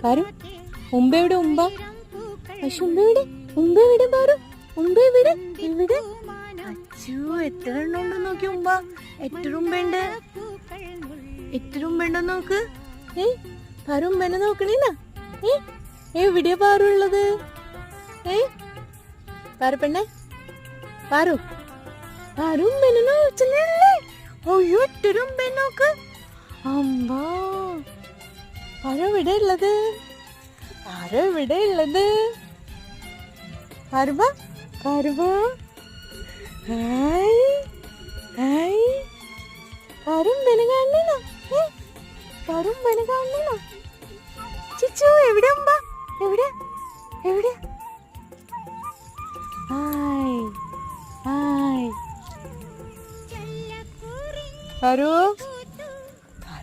പാറു ഉമ്പ എവിടെ ഉമ്പ പക്ഷെ ഉമ്പ എവിടെ ഉമ്പ എവിടെ പാറു ഉമ്പ എവിടെ എവിടെ അച്ഛോ എത്ര എണ്ണം ഉണ്ടെന്ന് നോക്കി ഉമ്പ എത്ര ഉമ്പുണ്ട് നോക്ക് പാറു ഉമ്പനെ നോക്കണേന്നാ എവിടെയാ പാറു ഉള്ളത് പാറു പെണ്ണെ പാറു ഉമ്പനെ നോച്ചല്ലേ അയ്യോ എത്ര ഉമ്പനെ നോക്ക് അമ്പാ പാറു എവിടെ ഉള്ളത് പാറുവാ ഹായ് പാറുമ്പനെ കാണണോ ചിച്ചു എവിടെ ഉമ്പ എവിടെ ഹായ് പാറു